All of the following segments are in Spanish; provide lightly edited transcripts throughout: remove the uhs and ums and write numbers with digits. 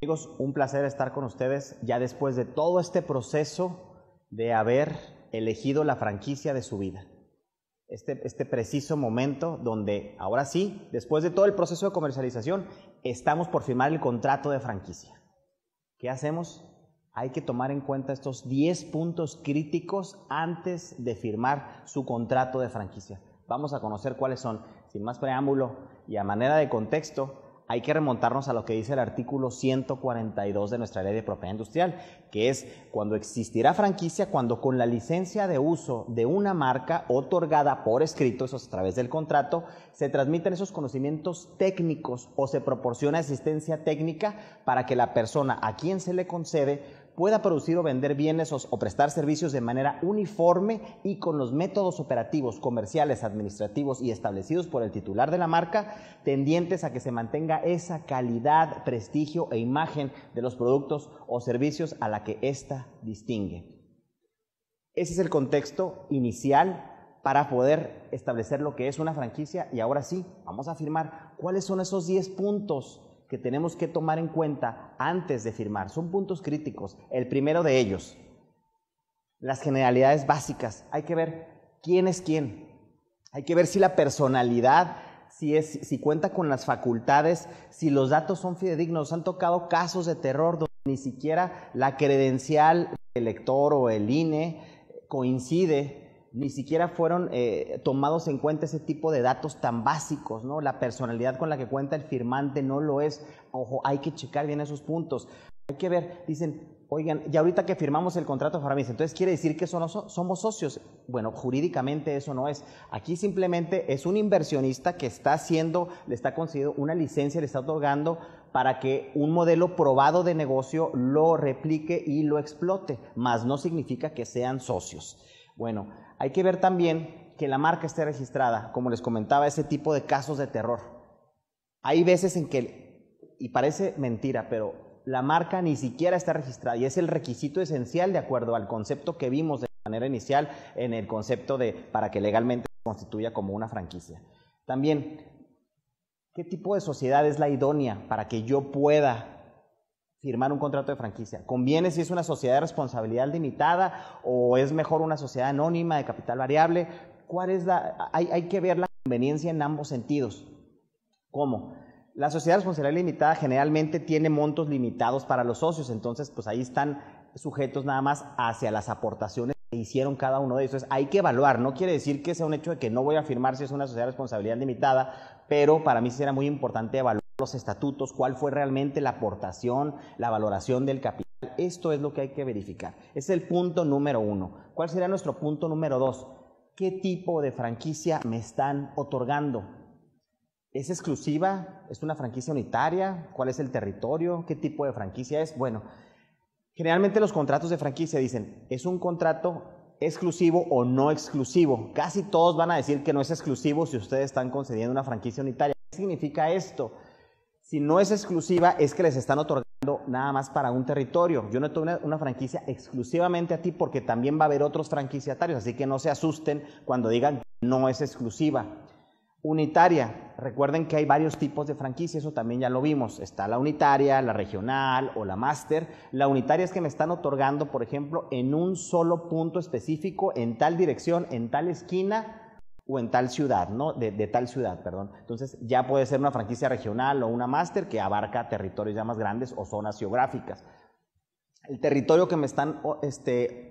Amigos, un placer estar con ustedes ya después de todo este proceso de haber elegido la franquicia de su vida. Este preciso momento donde ahora sí, después de todo el proceso de comercialización, estamos por firmar el contrato de franquicia. ¿Qué hacemos? Hay que tomar en cuenta estos 10 puntos críticos antes de firmar su contrato de franquicia. Vamos a conocer cuáles son. Sin más preámbulo y a manera de contexto, hay que remontarnos a lo que dice el artículo 142 de nuestra Ley de Propiedad Industrial, que es cuando existirá franquicia, cuando con la licencia de uso de una marca otorgada por escrito, eso es a través del contrato, se transmiten esos conocimientos técnicos o se proporciona asistencia técnica para que la persona a quien se le concede pueda producir o vender bienes o prestar servicios de manera uniforme y con los métodos operativos, comerciales, administrativos y establecidos por el titular de la marca, tendientes a que se mantenga esa calidad, prestigio e imagen de los productos o servicios a la que ésta distingue. Ese es el contexto inicial para poder establecer lo que es una franquicia y ahora sí, vamos a firmar cuáles son esos 10 puntos que tenemos que tomar en cuenta antes de firmar. Son puntos críticos. El primero de ellos, las generalidades básicas. Hay que ver quién es quién. Hay que ver si la personalidad, si cuenta con las facultades, si los datos son fidedignos. Han tocado casos de terror donde ni siquiera la credencial del lector o el INE coincide. Ni siquiera fueron tomados en cuenta ese tipo de datos tan básicos, ¿no? La personalidad con la que cuenta el firmante no lo es. Ojo, hay que checar bien esos puntos. Hay que ver, dicen, oigan, ya ahorita que firmamos el contrato de franquicia, entonces quiere decir que somos socios. Bueno, jurídicamente eso no es. Aquí simplemente es un inversionista que le está concediendo una licencia, le está otorgando para que un modelo probado de negocio lo replique y lo explote, mas no significa que sean socios. Bueno, hay que ver también que la marca esté registrada, como les comentaba, ese tipo de casos de terror. Hay veces en que, y parece mentira, pero la marca ni siquiera está registrada y es el requisito esencial de acuerdo al concepto que vimos de manera inicial en el concepto para que legalmente se constituya como una franquicia. También, ¿qué tipo de sociedad es la idónea para que yo pueda firmar un contrato de franquicia? ¿Conviene si es una sociedad de responsabilidad limitada o es mejor una sociedad anónima de capital variable? Hay que ver la conveniencia en ambos sentidos. ¿Cómo? La sociedad de responsabilidad limitada generalmente tiene montos limitados para los socios, entonces pues ahí están sujetos nada más hacia las aportaciones que hicieron cada uno de ellos. Entonces hay que evaluar, no quiere decir que sea un hecho de que no voy a firmar si es una sociedad de responsabilidad limitada, pero para mí sí era muy importante evaluar los estatutos, cuál fue realmente la aportación, la valoración del capital. Esto es lo que hay que verificar. Es el punto número 1. ¿Cuál sería nuestro punto número 2? ¿Qué tipo de franquicia me están otorgando? ¿Es exclusiva? ¿Es una franquicia unitaria? ¿Cuál es el territorio? ¿Qué tipo de franquicia es? Bueno, generalmente los contratos de franquicia dicen, ¿es un contrato exclusivo o no exclusivo? Casi todos van a decir que no es exclusivo si ustedes están concediendo una franquicia unitaria. ¿Qué significa esto? Si no es exclusiva, es que les están otorgando nada más para un territorio. Yo no tengo una franquicia exclusivamente a ti porque también va a haber otros franquiciatarios, así que no se asusten cuando digan que no es exclusiva. Unitaria, recuerden que hay varios tipos de franquicia, eso también ya lo vimos. Está la unitaria, la regional o la máster. La unitaria es que me están otorgando, por ejemplo, en un solo punto específico, en tal dirección, en tal esquina, o en tal ciudad, ¿no? De tal ciudad, perdón. Entonces ya puede ser una franquicia regional o una máster que abarca territorios ya más grandes o zonas geográficas. El territorio que me están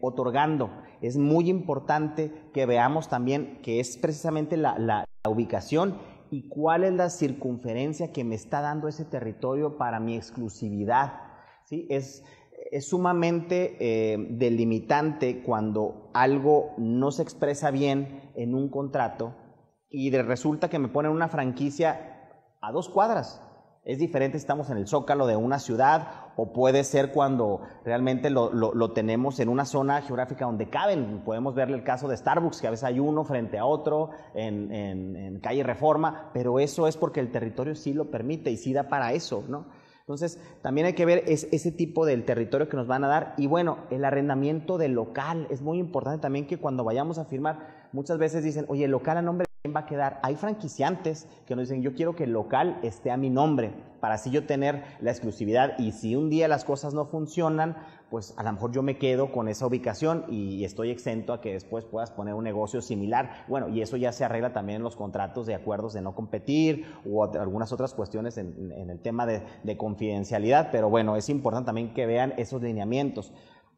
otorgando, es muy importante que veamos también que es precisamente la ubicación y cuál es la circunferencia que me está dando ese territorio para mi exclusividad, ¿sí? Es sumamente delimitante cuando algo no se expresa bien en un contrato y resulta que me ponen una franquicia a 2 cuadras. Es diferente si estamos en el zócalo de una ciudad o puede ser cuando realmente lo tenemos en una zona geográfica donde caben. Podemos verle el caso de Starbucks, que a veces hay uno frente a otro en calle Reforma, pero eso es porque el territorio sí lo permite y sí da para eso, ¿no? Entonces, también hay que ver ese tipo del territorio que nos van a dar. Y bueno, el arrendamiento del local. Es muy importante también que cuando vayamos a firmar, muchas veces dicen, oye, ¿el local a nombre de va a quedar. Hay franquiciantes que nos dicen, yo quiero que el local esté a mi nombre, para así yo tener la exclusividad, y si un día las cosas no funcionan, pues a lo mejor yo me quedo con esa ubicación y estoy exento a que después puedas poner un negocio similar. Bueno, y eso ya se arregla también en los contratos de acuerdos de no competir o algunas otras cuestiones en el tema de confidencialidad, pero bueno, es importante también que vean esos lineamientos.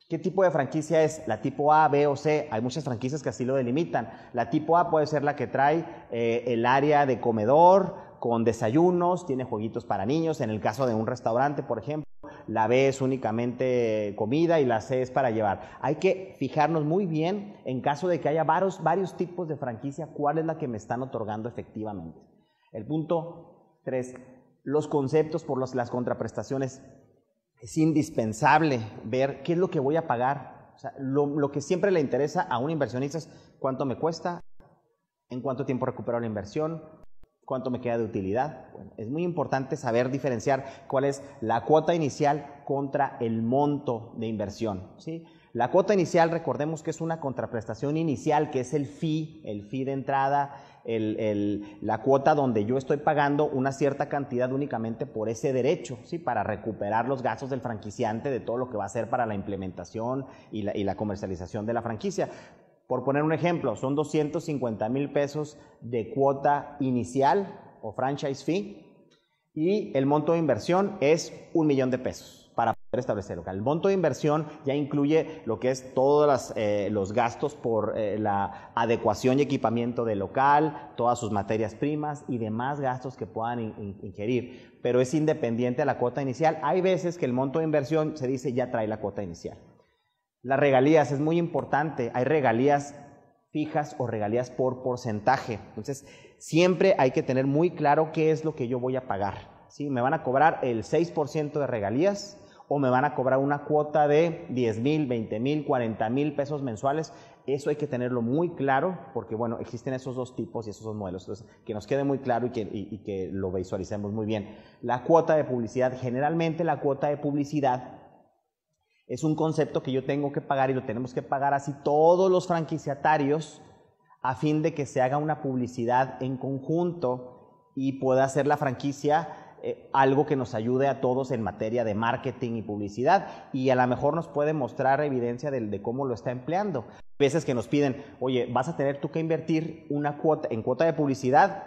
¿Qué tipo de franquicia es? La tipo A, B o C. Hay muchas franquicias que así lo delimitan. La tipo A puede ser la que trae el área de comedor con desayunos, tiene jueguitos para niños, en el caso de un restaurante, por ejemplo. La B es únicamente comida y la C es para llevar. Hay que fijarnos muy bien, en caso de que haya varios tipos de franquicia, cuál es la que me están otorgando efectivamente. El punto 3, los conceptos por las contraprestaciones. Es indispensable ver qué es lo que voy a pagar. O sea, lo que siempre le interesa a un inversionista es cuánto me cuesta, en cuánto tiempo recupero la inversión, cuánto me queda de utilidad. Bueno, es muy importante saber diferenciar cuál es la cuota inicial contra el monto de inversión, ¿sí? La cuota inicial, recordemos que es una contraprestación inicial, que es el fee de entrada, la cuota donde yo estoy pagando una cierta cantidad únicamente por ese derecho, ¿sí? Para recuperar los gastos del franquiciante de todo lo que va a hacer para la implementación y la comercialización de la franquicia. Por poner un ejemplo, son 250,000 pesos de cuota inicial o franchise fee y el monto de inversión es 1,000,000 de pesos para poder establecer el local. El monto de inversión ya incluye lo que es todos los gastos por la adecuación y equipamiento del local, todas sus materias primas y demás gastos que puedan ingerir, pero es independiente de la cuota inicial. Hay veces que el monto de inversión se dice ya trae la cuota inicial. Las regalías es muy importante, hay regalías fijas o regalías por porcentaje, entonces siempre hay que tener muy claro qué es lo que yo voy a pagar, ¿sí? ¿Me van a cobrar el 6% de regalías o me van a cobrar una cuota de 10,000, 20,000, 40,000 pesos mensuales? Eso hay que tenerlo muy claro porque, bueno, existen esos dos tipos y esos dos modelos, entonces que nos quede muy claro y que lo visualicemos muy bien. La cuota de publicidad, generalmente la cuota de publicidad es un concepto que yo tengo que pagar y lo tenemos que pagar así todos los franquiciatarios a fin de que se haga una publicidad en conjunto y pueda hacer la franquicia algo que nos ayude a todos en materia de marketing y publicidad y a lo mejor nos puede mostrar evidencia de cómo lo está empleando. Hay veces que nos piden, oye, vas a tener tú que invertir una cuota en cuota de publicidad,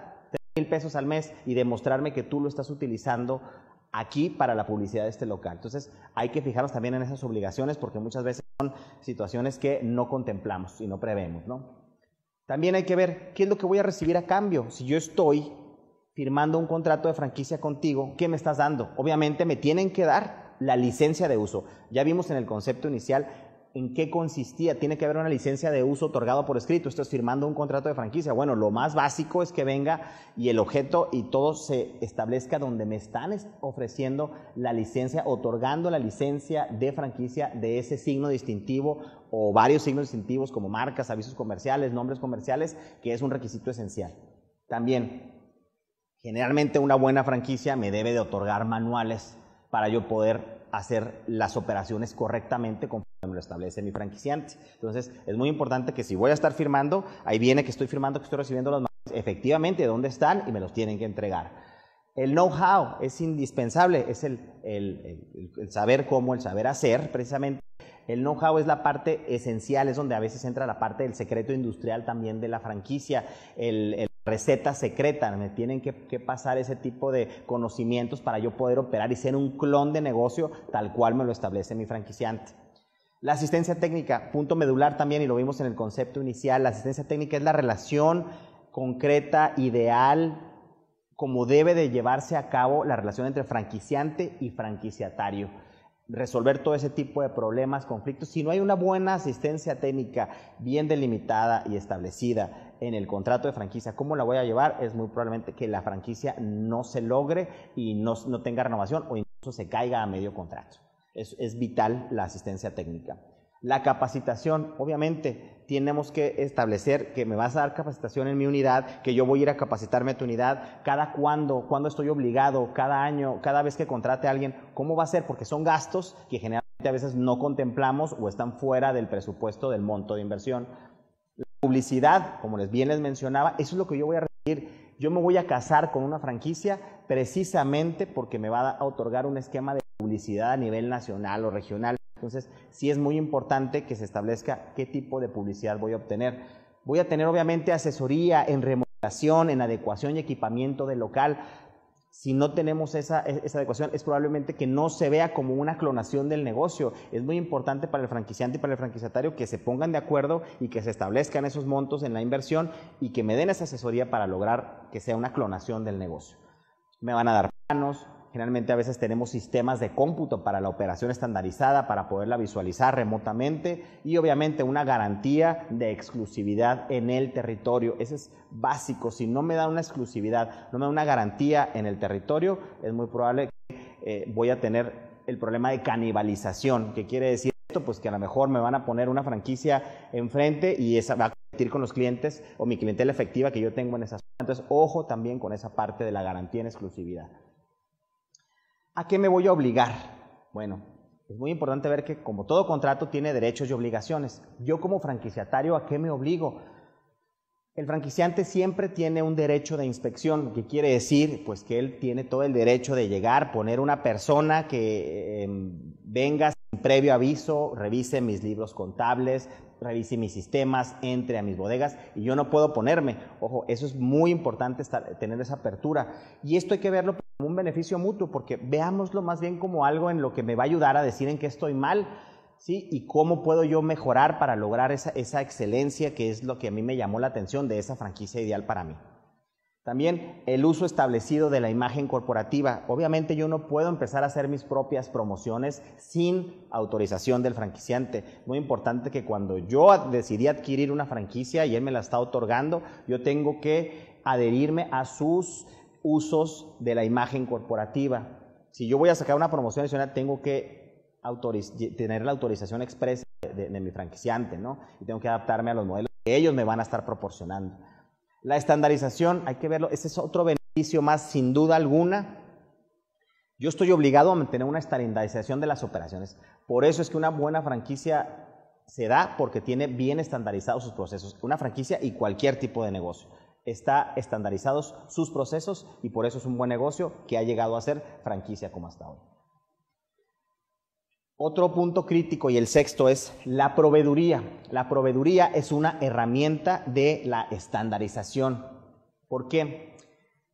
3,000 pesos al mes y demostrarme que tú lo estás utilizando aquí para la publicidad de este local. Entonces hay que fijarnos también en esas obligaciones porque muchas veces son situaciones que no contemplamos y no prevemos, ¿no? También hay que ver qué es lo que voy a recibir a cambio. Si yo estoy firmando un contrato de franquicia contigo, ¿qué me estás dando? Obviamente me tienen que dar la licencia de uso. Ya vimos en el concepto inicial en qué consistía. Tiene que haber una licencia de uso otorgada por escrito. Esto es firmando un contrato de franquicia. Bueno, lo más básico es que venga y el objeto y todo se establezca donde me están ofreciendo la licencia, otorgando la licencia de franquicia de ese signo distintivo o varios signos distintivos como marcas, avisos comerciales, nombres comerciales, que es un requisito esencial. También, generalmente una buena franquicia me debe de otorgar manuales para yo poder hacer las operaciones correctamente conforme me lo establece mi franquiciante. Entonces, es muy importante que si voy a estar firmando, ahí viene que estoy firmando, que estoy recibiendo los manuales, efectivamente, de dónde están y me los tienen que entregar. El know-how es indispensable, es el saber cómo, el saber hacer, precisamente. El know-how es la parte esencial, es donde a veces entra la parte del secreto industrial también de la franquicia, receta secreta, me tienen que pasar ese tipo de conocimientos para yo poder operar y ser un clon de negocio tal cual me lo establece mi franquiciante. La asistencia técnica, punto medular también, y lo vimos en el concepto inicial, la asistencia técnica es la relación concreta, ideal, como debe de llevarse a cabo la relación entre franquiciante y franquiciatario. Resolver todo ese tipo de problemas, conflictos. Si no hay una buena asistencia técnica bien delimitada y establecida en el contrato de franquicia, ¿cómo la voy a llevar? Es muy probablemente que la franquicia no se logre y no tenga renovación o incluso se caiga a medio contrato. Es vital la asistencia técnica. La capacitación, obviamente, tenemos que establecer que me vas a dar capacitación en mi unidad, que yo voy a ir a capacitarme a tu unidad, cuándo estoy obligado, cada año, cada vez que contrate a alguien, ¿cómo va a ser? Porque son gastos que generalmente a veces no contemplamos o están fuera del presupuesto del monto de inversión. La publicidad, como bien les mencionaba, eso es lo que yo voy a recibir. Yo me voy a casar con una franquicia precisamente porque me va a otorgar un esquema de publicidad a nivel nacional o regional. Entonces, sí es muy importante que se establezca qué tipo de publicidad voy a obtener. Voy a tener obviamente asesoría en remodelación, en adecuación y equipamiento del local. Si no tenemos esa adecuación, es probablemente que no se vea como una clonación del negocio. Es muy importante para el franquiciante y para el franquiciatario que se pongan de acuerdo y que se establezcan esos montos en la inversión y que me den esa asesoría para lograr que sea una clonación del negocio. Me van a dar planos. Generalmente a veces tenemos sistemas de cómputo para la operación estandarizada, para poderla visualizar remotamente y obviamente una garantía de exclusividad en el territorio. Eso es básico. Si no me da una exclusividad, no me da una garantía en el territorio, es muy probable que voy a tener el problema de canibalización. ¿Qué quiere decir esto? Pues que a lo mejor me van a poner una franquicia enfrente y esa va a competir con los clientes o mi clientela efectiva que yo tengo en esa zona. Entonces, ojo también con esa parte de la garantía en exclusividad. ¿A qué me voy a obligar? Bueno, es muy importante ver que como todo contrato tiene derechos y obligaciones. Yo como franquiciatario, ¿a qué me obligo? El franquiciante siempre tiene un derecho de inspección, que quiere decir pues que él tiene todo el derecho de llegar, poner una persona que venga sin previo aviso, revise mis libros contables, revise mis sistemas, entre a mis bodegas y yo no puedo ponerme. Ojo, eso es muy importante tener esa apertura y esto hay que verlo como un beneficio mutuo porque veámoslo más bien como algo en lo que me va a ayudar a decir en qué estoy mal, ¿sí? Y cómo puedo yo mejorar para lograr esa excelencia que es lo que a mí me llamó la atención de esa franquicia ideal para mí. También el uso establecido de la imagen corporativa. Obviamente yo no puedo empezar a hacer mis propias promociones sin autorización del franquiciante. Muy importante que cuando yo decidí adquirir una franquicia y él me la está otorgando, yo tengo que adherirme a sus usos de la imagen corporativa. Si yo voy a sacar una promoción adicional, tengo que tener la autorización expresa de mi franquiciante, ¿no? Y tengo que adaptarme a los modelos que ellos me van a estar proporcionando. La estandarización, hay que verlo, ese es otro beneficio más, sin duda alguna. Yo estoy obligado a mantener una estandarización de las operaciones. Por eso es que una buena franquicia se da porque tiene bien estandarizados sus procesos. Una franquicia y cualquier tipo de negocio. Está estandarizados sus procesos y por eso es un buen negocio que ha llegado a ser franquicia como hasta hoy. Otro punto crítico y el sexto es la proveeduría. La proveeduría es una herramienta de la estandarización. ¿Por qué?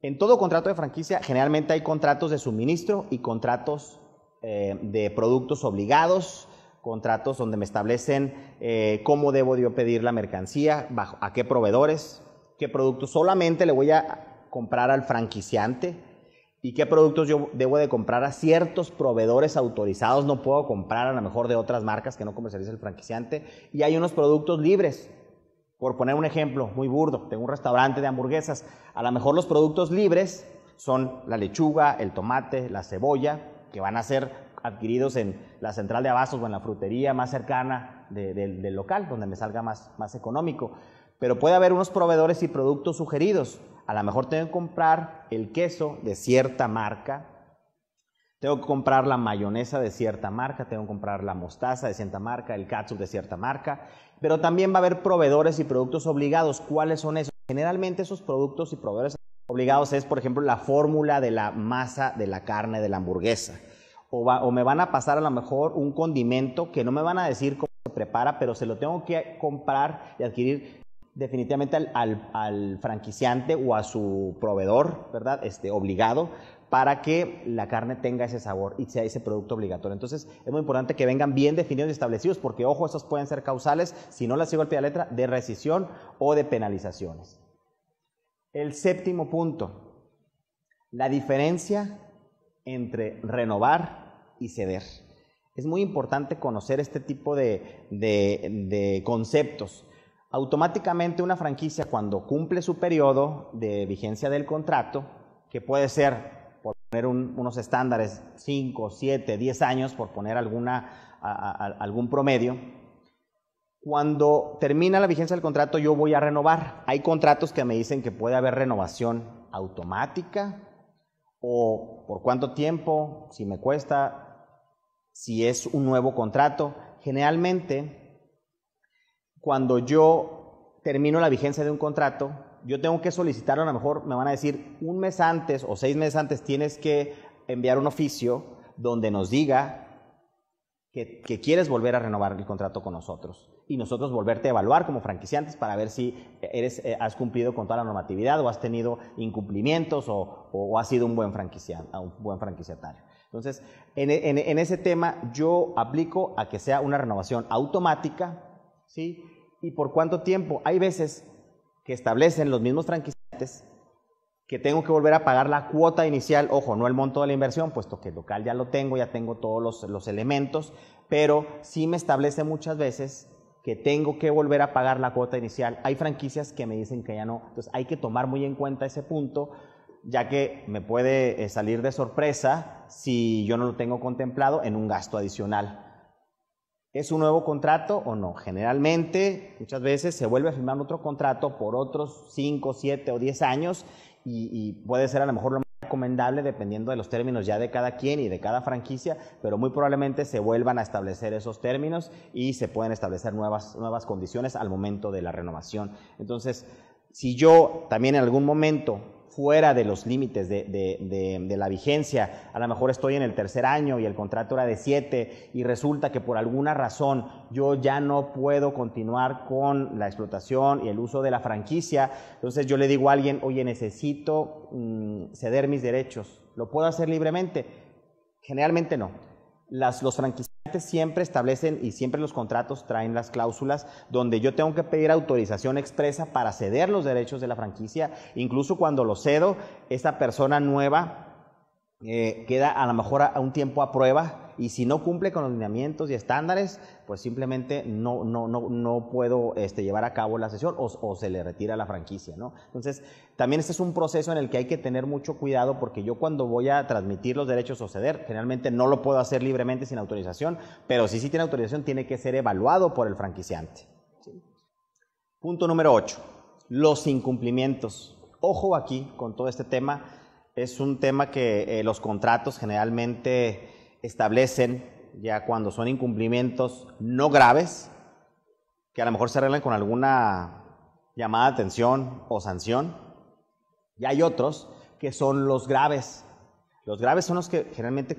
En todo contrato de franquicia generalmente hay contratos de suministro y contratos de productos obligados, contratos donde me establecen cómo debo yo pedir la mercancía, a qué proveedores, qué productos solamente le voy a comprar al franquiciante, y qué productos yo debo de comprar a ciertos proveedores autorizados. No puedo comprar a lo mejor de otras marcas que no comercializa el franquiciante. Y hay unos productos libres. Por poner un ejemplo muy burdo, tengo un restaurante de hamburguesas. A lo mejor los productos libres son la lechuga, el tomate, la cebolla, que van a ser adquiridos en la central de abastos o en la frutería más cercana del local, donde me salga más económico. Pero puede haber unos proveedores y productos sugeridos. A lo mejor tengo que comprar el queso de cierta marca, tengo que comprar la mayonesa de cierta marca, tengo que comprar la mostaza de cierta marca, el catsup de cierta marca, pero también va a haber proveedores y productos obligados. ¿Cuáles son esos? Generalmente esos productos y proveedores obligados es, por ejemplo, la fórmula de la masa de la carne de la hamburguesa. O me van a pasar a lo mejor un condimento que no me van a decir cómo se prepara, pero se lo tengo que comprar y adquirir definitivamente al franquiciante o a su proveedor, ¿verdad? Obligado, para que la carne tenga ese sabor y sea ese producto obligatorio. Entonces, es muy importante que vengan bien definidos y establecidos, porque, ojo, estos pueden ser causales, si no las sigo al pie de la letra, de rescisión o de penalizaciones. El séptimo punto, la diferencia entre renovar y ceder. Es muy importante conocer este tipo de conceptos. Automáticamente una franquicia, cuando cumple su periodo de vigencia del contrato, que puede ser, por poner unos estándares, 5, 7, 10 años, por poner algún promedio, cuando termina la vigencia del contrato yo voy a renovar. Hay contratos que me dicen que puede haber renovación automática, o por cuánto tiempo, si me cuesta, si es un nuevo contrato. Generalmente, cuando yo termino la vigencia de un contrato, yo tengo que solicitarlo, a lo mejor me van a decir un mes antes o 6 meses antes tienes que enviar un oficio donde nos diga que quieres volver a renovar el contrato con nosotros y nosotros volverte a evaluar como franquiciantes para ver si has cumplido con toda la normatividad o has tenido incumplimientos o has sido un buen franquiciatario. Entonces, en ese tema yo aplico a que sea una renovación automática, ¿sí? ¿Y por cuánto tiempo? Hay veces que establecen los mismos franquiciantes que tengo que volver a pagar la cuota inicial, ojo, no el monto de la inversión, puesto que el local ya lo tengo, ya tengo todos los elementos, pero sí me establece muchas veces que tengo que volver a pagar la cuota inicial. Hay franquicias que me dicen que ya no, entonces hay que tomar muy en cuenta ese punto, ya que me puede salir de sorpresa si yo no lo tengo contemplado en un gasto adicional. ¿Es un nuevo contrato o no? Generalmente, muchas veces se vuelve a firmar otro contrato por otros 5, 7 o 10 años y puede ser a lo mejor lo más recomendable dependiendo de los términos ya de cada quien y de cada franquicia, pero muy probablemente se vuelvan a establecer esos términos y se pueden establecer nuevas condiciones al momento de la renovación. Entonces, si yo también en algún momento fuera de los límites de la vigencia, a lo mejor estoy en el tercer año y el contrato era de 7 y resulta que por alguna razón yo ya no puedo continuar con la explotación y el uso de la franquicia, entonces yo le digo a alguien, oye, necesito ceder mis derechos, ¿lo puedo hacer libremente? Generalmente no. Los franquiciantes siempre establecen y siempre los contratos traen las cláusulas donde yo tengo que pedir autorización expresa para ceder los derechos de la franquicia. Incluso cuando lo cedo, esa persona nueva queda a lo mejor a un tiempo a prueba y si no cumple con los lineamientos y estándares, pues simplemente no puedo llevar a cabo la sesión o se le retira la franquicia, ¿no? Entonces, también este es un proceso en el que hay que tener mucho cuidado porque yo cuando voy a transmitir los derechos o ceder, generalmente no lo puedo hacer libremente sin autorización, pero si sí tiene autorización tiene que ser evaluado por el franquiciante, ¿sí? Punto número 8, los incumplimientos. Ojo aquí con todo este tema. Es un tema que los contratos generalmente establecen ya cuando son incumplimientos no graves, que a lo mejor se arreglan con alguna llamada de atención o sanción. Y hay otros que son los graves. Los graves son los que generalmente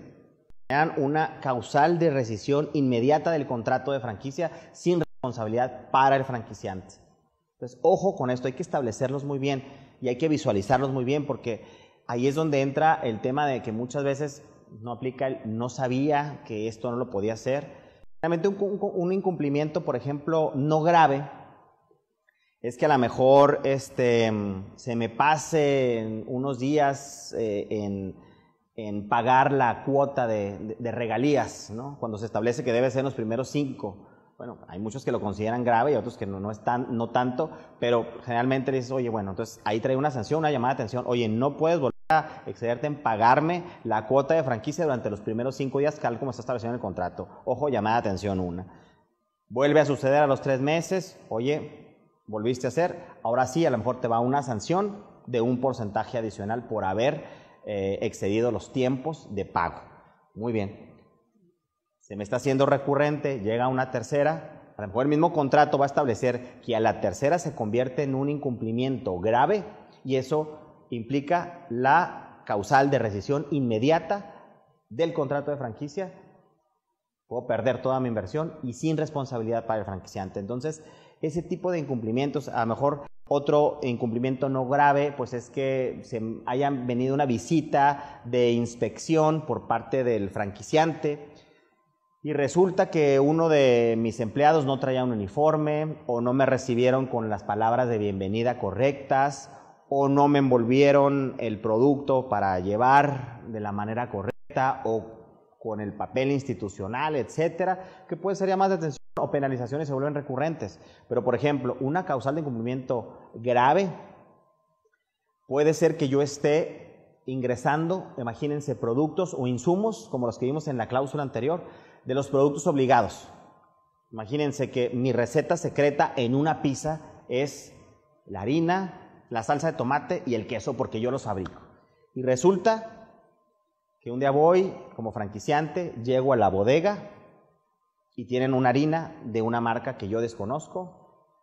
crean una causal de rescisión inmediata del contrato de franquicia sin responsabilidad para el franquiciante. Entonces, ojo con esto, hay que establecerlos muy bien y hay que visualizarlos muy bien porque ahí es donde entra el tema de que muchas veces no aplica no sabía que esto no lo podía hacer. Realmente un incumplimiento, por ejemplo, no grave, es que a lo mejor se me pase unos días en pagar la cuota de regalías, ¿no? Cuando se establece que debe ser en los primeros 5. Bueno, hay muchos que lo consideran grave y otros que no tanto, pero generalmente dices, oye, bueno, entonces ahí trae una sanción, una llamada de atención, oye, no puedes volver a excederte en pagarme la cuota de franquicia durante los primeros 5 días, tal como está establecido en el contrato. Ojo, llamada de atención 1. Vuelve a suceder a los 3 meses, oye, volviste a hacer, ahora sí, a lo mejor te va una sanción de un porcentaje adicional por haber excedido los tiempos de pago. Muy bien. Se me está haciendo recurrente, llega una tercera, a lo mejor el mismo contrato va a establecer que a la tercera se convierte en un incumplimiento grave y eso implica la causal de rescisión inmediata del contrato de franquicia. Puedo perder toda mi inversión y sin responsabilidad para el franquiciante. Entonces, ese tipo de incumplimientos, a lo mejor otro incumplimiento no grave, pues es que se haya venido una visita de inspección por parte del franquiciante y resulta que uno de mis empleados no traía un uniforme o no me recibieron con las palabras de bienvenida correctas o no me envolvieron el producto para llevar de la manera correcta o con el papel institucional, etcétera, que puede ser llamadas de atención o penalizaciones se vuelven recurrentes. Pero, por ejemplo, una causal de incumplimiento grave puede ser que yo esté ingresando, imagínense, productos o insumos, como los que vimos en la cláusula anterior, de los productos obligados. Imagínense que mi receta secreta en una pizza es la harina, la salsa de tomate y el queso porque yo los fabrico. Y resulta que un día voy como franquiciante, llego a la bodega y tienen una harina de una marca que yo desconozco,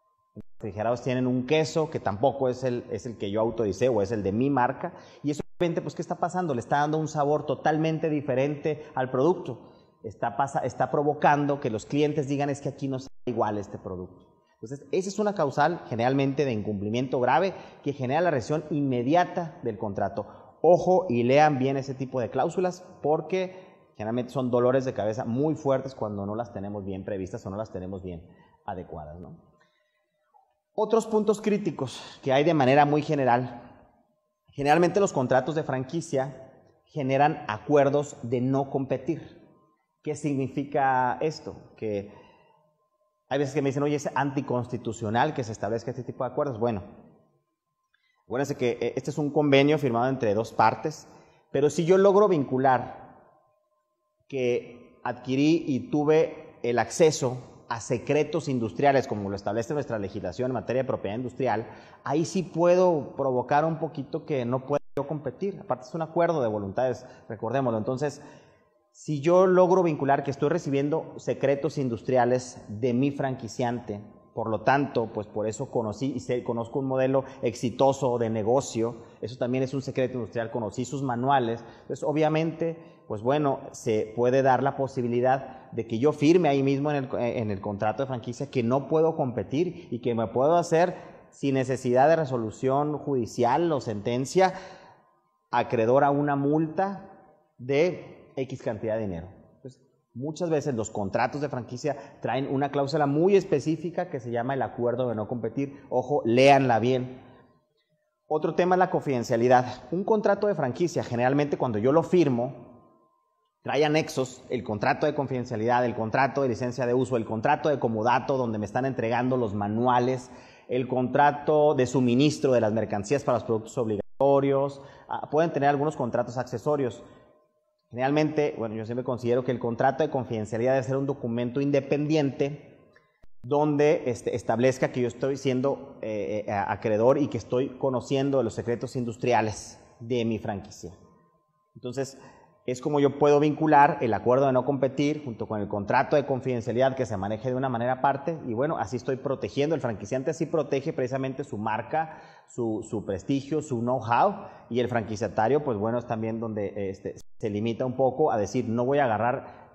refrigerados tienen un queso que tampoco es el que yo autoricé o es el de mi marca, y eso obviamente, pues, ¿qué está pasando? Le está dando un sabor totalmente diferente al producto. Está provocando que los clientes digan, es que aquí no sabe igual este producto. Entonces, esa es una causal generalmente de incumplimiento grave que genera la rescisión inmediata del contrato. Ojo y lean bien ese tipo de cláusulas porque generalmente son dolores de cabeza muy fuertes cuando no las tenemos bien previstas o no las tenemos bien adecuadas, ¿no? Otros puntos críticos que hay de manera muy general. Generalmente los contratos de franquicia generan acuerdos de no competir. ¿Qué significa esto? Que hay veces que me dicen, oye, es anticonstitucional que se establezca este tipo de acuerdos. Bueno, acuérdense que este es un convenio firmado entre dos partes, pero si yo logro vincular que adquirí y tuve el acceso a secretos industriales, como lo establece nuestra legislación en materia de propiedad industrial, ahí sí puedo provocar un poquito que no puedo yo competir. Aparte es un acuerdo de voluntades, recordémoslo. Entonces, si yo logro vincular que estoy recibiendo secretos industriales de mi franquiciante, por lo tanto, pues por eso conozco un modelo exitoso de negocio, eso también es un secreto industrial, conocí sus manuales, entonces obviamente, pues bueno, se puede dar la posibilidad de que yo firme ahí mismo en el contrato de franquicia que no puedo competir y que me puedo hacer sin necesidad de resolución judicial o sentencia acreedor a una multa de X cantidad de dinero. Entonces, muchas veces los contratos de franquicia traen una cláusula muy específica que se llama el acuerdo de no competir. Ojo, léanla bien. Otro tema es la confidencialidad. Un contrato de franquicia, generalmente cuando yo lo firmo, trae anexos el contrato de confidencialidad, el contrato de licencia de uso, el contrato de comodato donde me están entregando los manuales, el contrato de suministro de las mercancías para los productos obligatorios, pueden tener algunos contratos accesorios. Generalmente, bueno, yo siempre considero que el contrato de confidencialidad debe ser un documento independiente donde establezca que yo estoy siendo acreedor y que estoy conociendo los secretos industriales de mi franquicia. Entonces, es como yo puedo vincular el acuerdo de no competir junto con el contrato de confidencialidad que se maneje de una manera aparte y bueno, así estoy protegiendo, el franquiciante así protege precisamente su marca, su prestigio, su know-how y el franquiciatario, pues bueno, es también donde se limita un poco a decir, no voy a agarrar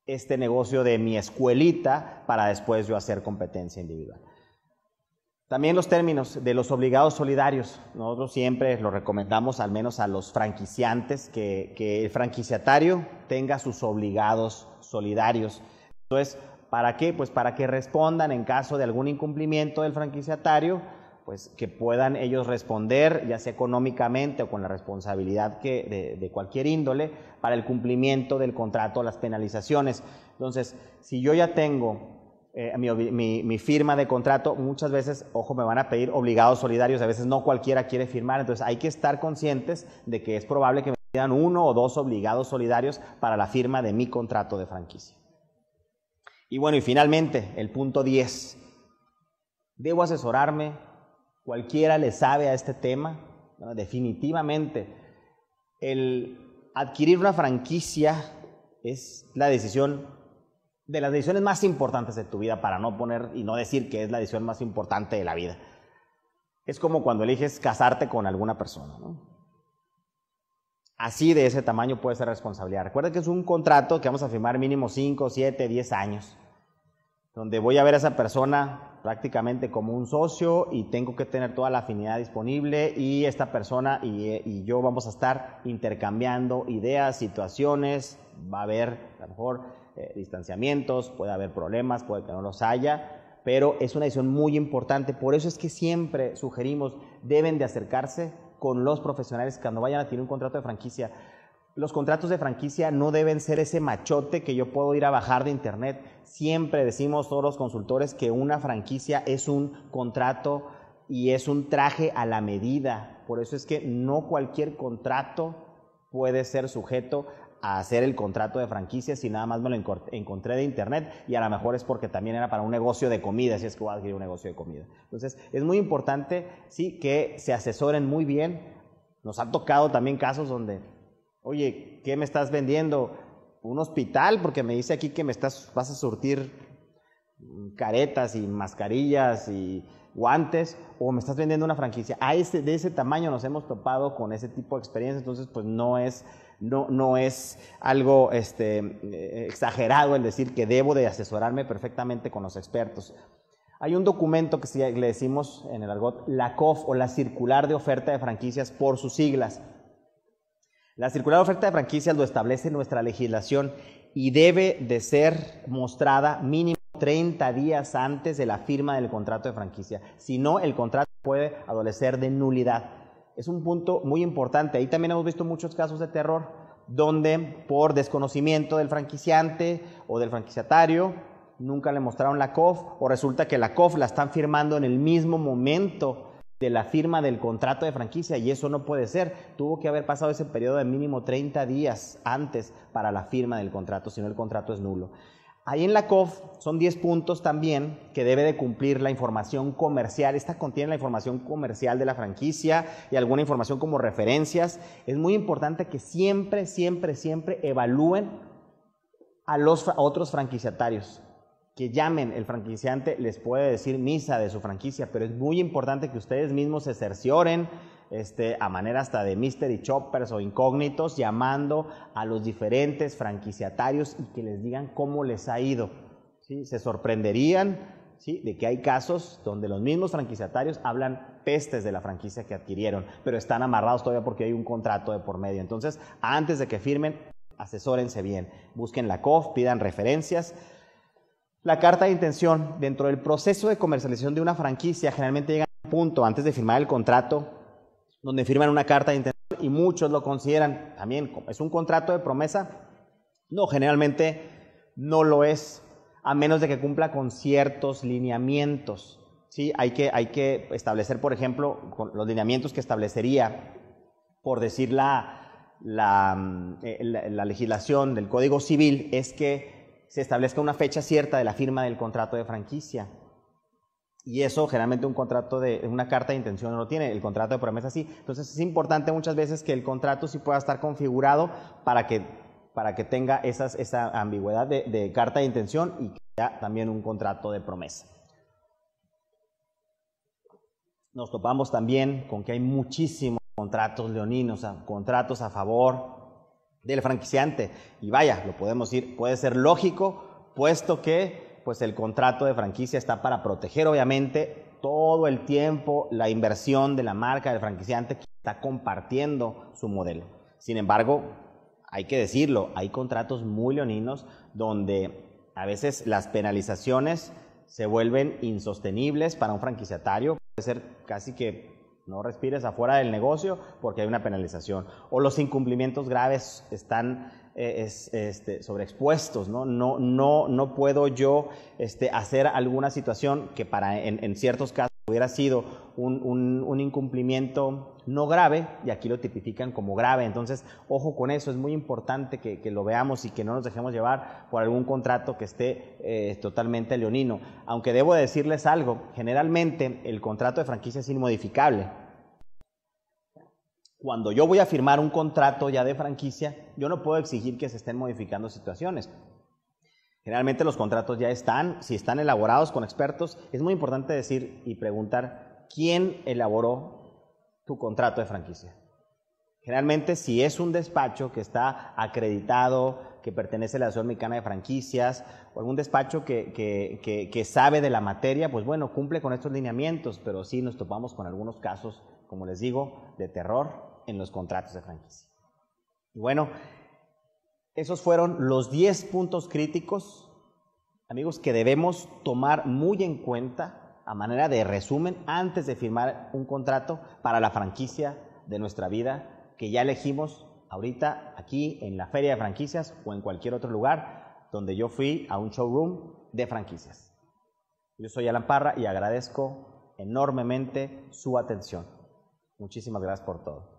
este negocio de mi escuelita para después yo hacer competencia individual. También los términos de los obligados solidarios. Nosotros siempre lo recomendamos, al menos a los franquiciantes, que el franquiciatario tenga sus obligados solidarios. Entonces, ¿para qué? Pues para que respondan en caso de algún incumplimiento del franquiciatario, pues que puedan ellos responder, ya sea económicamente o con la responsabilidad de cualquier índole, para el cumplimiento del contrato, las penalizaciones. Entonces, si yo ya tengo mi firma de contrato, muchas veces, ojo, me van a pedir obligados solidarios, a veces no cualquiera quiere firmar, entonces hay que estar conscientes de que es probable que me pidan 1 o 2 obligados solidarios para la firma de mi contrato de franquicia. Y bueno, y finalmente, el punto 10. ¿Debo asesorarme? ¿Cualquiera le sabe a este tema? No, definitivamente. El adquirir una franquicia es la decisión de las decisiones más importantes de tu vida, para no poner y no decir que es la decisión más importante de la vida. Es como cuando eliges casarte con alguna persona, ¿no? Así de ese tamaño puede ser responsabilidad. Recuerda que es un contrato que vamos a firmar mínimo 5, 7, 10 años, donde voy a ver a esa persona prácticamente como un socio y tengo que tener toda la afinidad disponible y esta persona y yo vamos a estar intercambiando ideas, situaciones, va a haber a lo mejor distanciamientos, puede haber problemas, puede que no los haya, pero es una decisión muy importante. Por eso es que siempre sugerimos, deben de acercarse con los profesionales cuando vayan a adquirir un contrato de franquicia. Los contratos de franquicia no deben ser ese machote que yo puedo ir a bajar de internet. Siempre decimos todos los consultores que una franquicia es un contrato y es un traje a la medida. Por eso es que no cualquier contrato puede ser sujeto a hacer el contrato de franquicia si nada más me lo encontré de internet y a lo mejor es porque también era para un negocio de comida, si es que voy a adquirir un negocio de comida. Entonces, es muy importante, sí, que se asesoren muy bien. Nos han tocado también casos donde, oye, ¿qué me estás vendiendo? ¿Un hospital? Porque me dice aquí que vas a surtir caretas y mascarillas y guantes, o me estás vendiendo una franquicia. De ese tamaño nos hemos topado con ese tipo de experiencia, entonces pues no es algo exagerado el decir que debo de asesorarme perfectamente con los expertos. Hay un documento que le decimos en el argot la COF, o la Circular de Oferta de Franquicias por sus siglas. La Circular de Oferta de Franquicias lo establece nuestra legislación y debe de ser mostrada mínimo 30 días antes de la firma del contrato de franquicia. Si no, el contrato puede adolecer de nulidad. Es un punto muy importante. Ahí también hemos visto muchos casos de terror donde por desconocimiento del franquiciante o del franquiciatario nunca le mostraron la COF, o resulta que la COF la están firmando en el mismo momento de la firma del contrato de franquicia, y eso no puede ser. Tuvo que haber pasado ese periodo de mínimo 30 días antes para la firma del contrato, si no el contrato es nulo. Ahí en la COF son 10 puntos también que debe de cumplir la información comercial. Esta contiene la información comercial de la franquicia y alguna información como referencias. Es muy importante que siempre evalúen a otros franquiciatarios. Que llamen, el franquiciante les puede decir misa de su franquicia, pero es muy importante que ustedes mismos se cercioren, a manera hasta de mystery shoppers o incógnitos, llamando a los diferentes franquiciatarios y que les digan cómo les ha ido. ¿Sí? Se sorprenderían, ¿sí?, de que hay casos donde los mismos franquiciatarios hablan pestes de la franquicia que adquirieron, pero están amarrados todavía porque hay un contrato de por medio. Entonces, antes de que firmen, asesórense bien, busquen la COF, pidan referencias. La carta de intención, dentro del proceso de comercialización de una franquicia, generalmente llega a un punto antes de firmar el contrato, donde firman una carta de intención y muchos lo consideran también, ¿es un contrato de promesa? No, generalmente no lo es, a menos de que cumpla con ciertos lineamientos. ¿Sí? Hay que establecer, por ejemplo, con los lineamientos que establecería, por decir la legislación del Código Civil, es que se establezca una fecha cierta de la firma del contrato de franquicia. Y eso generalmente una carta de intención no lo tiene, el contrato de promesa sí. Entonces es importante muchas veces que el contrato sí pueda estar configurado para que tenga esa ambigüedad de carta de intención y que sea también un contrato de promesa. Nos topamos también con que hay muchísimos contratos leoninos, contratos a favor del franquiciante. Y vaya, lo podemos decir, puede ser lógico, puesto que pues el contrato de franquicia está para proteger obviamente todo el tiempo la inversión de la marca del franquiciante que está compartiendo su modelo. Sin embargo, hay que decirlo, hay contratos muy leoninos donde a veces las penalizaciones se vuelven insostenibles para un franquiciatario. Puede ser casi que no respires afuera del negocio porque hay una penalización. O los incumplimientos graves están sobreexpuestos, ¿no? No puedo yo hacer alguna situación que en ciertos casos hubiera sido un incumplimiento no grave, y aquí lo tipifican como grave. Entonces, ojo con eso, es muy importante que lo veamos y que no nos dejemos llevar por algún contrato que esté totalmente leonino. Aunque debo decirles algo, generalmente el contrato de franquicia es inmodificable. Cuando yo voy a firmar un contrato ya de franquicia, yo no puedo exigir que se estén modificando situaciones. Generalmente los contratos ya están, si están elaborados con expertos, es muy importante decir y preguntar quién elaboró tu contrato de franquicia. Generalmente, si es un despacho que está acreditado, que pertenece a la Asociación Mexicana de Franquicias, o algún despacho que sabe de la materia, pues bueno, cumple con estos lineamientos, pero sí nos topamos con algunos casos, como les digo, de terror en los contratos de franquicia. Y bueno, esos fueron los 10 puntos críticos, amigos, que debemos tomar muy en cuenta a manera de resumen antes de firmar un contrato para la franquicia de nuestra vida, que ya elegimos ahorita aquí en la Feria de Franquicias o en cualquier otro lugar donde yo fui a un showroom de franquicias. Yo soy Alan Parra y agradezco enormemente su atención. Muchísimas gracias por todo.